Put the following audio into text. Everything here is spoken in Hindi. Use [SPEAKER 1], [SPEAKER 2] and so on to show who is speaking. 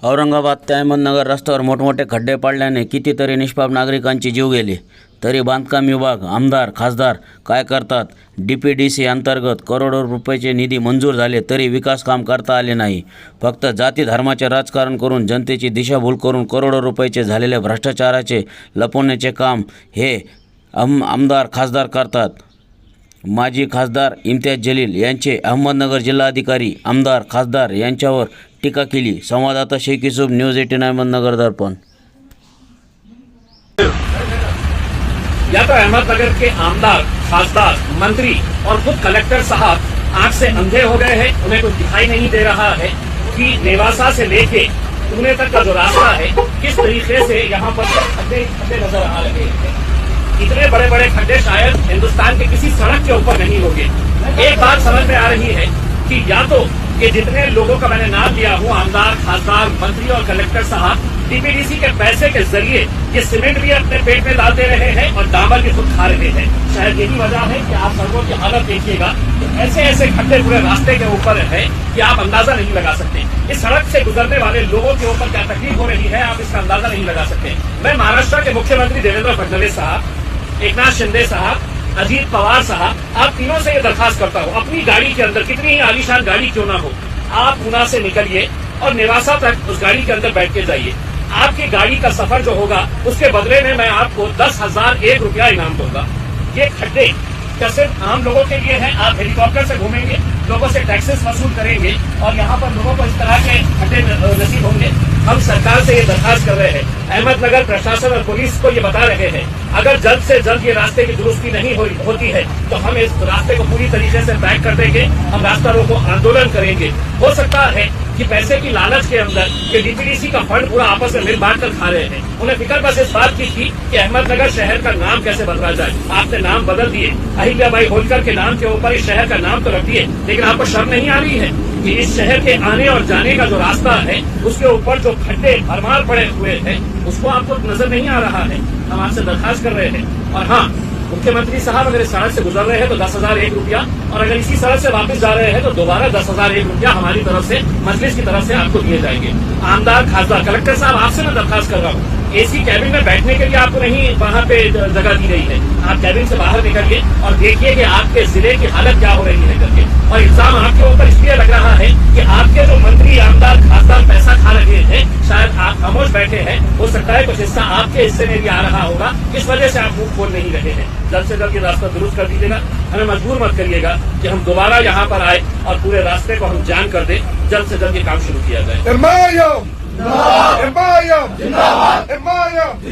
[SPEAKER 1] औरंगाबाद ते अहमदनगर रस्त्यावर मोठमोठे खड्डे पडल्याने कितीतरी निष्पाप नागरिकांचे जीव गेले. तरी बांधकाम विभाग, आमदार, खासदार काय करतात? DPDC अंतर्गत करोडो रुपयाचे निधी मंजूर झाले तरी विकास काम करता आले नाही. फक्त जाती धर्माचे राजकारण करून जनतेची दिशाभूल करून करोडो रुपयाचे झालेले भ्रष्टाचाराचे लपवण्याचे काम हे आमदार, खासदार करतात. माजी खासदार इम्तियाज जलील यांचे अहमदनगर जिल्हाधिकारी, आमदार, खासदार यांच्यावर टीका केली. संवाददाता शेख युसुफ, न्यूज 18 अहमदनगर दर्पण.
[SPEAKER 2] या तो अहमदनगर के आमदार, खासदार, मंत्री और खुद कलेक्टर साहब आंख से अंधे हो गए हैं. उन्हें कुछ दिखाई नहीं दे रहा है कि नेवासा से लेके पुणे तक का जो रास्ता है किस तरीके से यहाँ पर खड्डे नजर आ रहे हैं. इतने बड़े बड़े खड्डे शायद हिंदुस्तान के किसी सड़क के ऊपर नहीं होंगे. एक बात समझ में आ रही है कि या तो ये जितने लोगों का मैंने नाम लिया हूँ, आमदार, खासदार, मंत्री और कलेक्टर साहब, DPDC के पैसे के जरिए ये सीमेंट भी अपने पेट में डालते रहे हैं और डामर भी खुद खा रहे हैं. शायद यही वजह है कि आप सड़कों की हालत देखिएगा, ऐसे ऐसे खड्डे पूरे रास्ते के ऊपर है कि आप अंदाजा नहीं लगा सकते. इस सड़क से गुजरने वाले लोगों के ऊपर क्या तकलीफ हो रही है, आप इसका अंदाजा नहीं लगा सकते. मैं महाराष्ट्र के मुख्यमंत्री देवेंद्र फडणवीस साहब, एकनाथ शिंदे साहब, अजीत पवार साहब, आप तीनों से ये दरखास्त करता हूँ, अपनी गाड़ी के अंदर, कितनी ही आलीशान गाड़ी क्यों ना हो, आप पुणे से निकलिए और नेवासा तक उस गाड़ी के अंदर बैठ के जाइए. आपकी गाड़ी का सफर जो होगा उसके बदले में मैं आपको 10,001 रुपया इनाम दूंगा. ये खड्डे क्या सिर्फ आम लोगों के लिए है? आप हेलीकॉप्टर से घूमेंगे, लोगों से टैक्सेस वसूल करेंगे और यहाँ पर लोगों को इस तरह के खड्डे नसीब होंगे. हम सरकार से ये दरखास्त कर रहे हैं, अहमदनगर प्रशासन और पुलिस को ये बता रहे हैं, अगर जल्द से जल्द ये रास्ते की दुरुस्ती नहीं होती है तो हम इस रास्ते को पूरी तरीके से पैक कर देंगे. हम रास्ता रोको आंदोलन करेंगे. हो सकता है कि पैसे की लालच के अंदर ये DPDC का फंड पूरा आपस में मिल बांट कर खा रहे हैं. उन्हें फिक्र बस इस बात की थी कि अहमदनगर शहर का नाम कैसे बदला जाए. आपने नाम बदल दिए, अहिल्याबाई होलकर के नाम के ऊपर इस शहर का नाम तो रख दिए, लेकिन आपको शर्म नहीं आ रही है कि इस शहर के आने और जाने का जो रास्ता है उसके ऊपर जो खड्डे भरमार पड़े हुए हैं उसको आपको नजर नहीं आ रहा है. हम आपसे दरखास्त कर रहे हैं. और हाँ, मुख्यमंत्री साहब अगर इस सड़क से गुजर रहे हैं तो 10,001 रुपया, और अगर इसी सड़क से वापस जा रहे हैं तो दोबारा 10,001 रुपया हमारी तरफ से, मजलिस की तरफ से आपको दिए जाएंगे. आमदार, खासदार, कलेक्टर साहब, आपसे मैं दरखास्त कर रहा हूँ, AC कैबिन में बैठने के लिए आपको नहीं वहाँ पे जगह दी गई है. आप कैबिन से बाहर निकलिए और देखिए कि आपके जिले की हालत क्या हो रही है करके. और इल्जाम आपके ऊपर इसलिए लग रहा है कि आपके जो मंत्री, आमदार, खासदार पैसा खा रहे हैं, शायद आप खामोश बैठे हैं. हो सकता है कुछ हिस्सा आपके हिस्से में भी आ रहा होगा, इस वजह से आप मुंह खोल नहीं रहे हैं. जल्द से जल्द ये रास्ता दुरुस्त कर दीजिएगा. हमें मजबूर मत करिएगा कि हम दोबारा यहाँ पर आए और पूरे रास्ते को हम जाम कर दें. जल्द से जल्द ये काम शुरू किया जाए.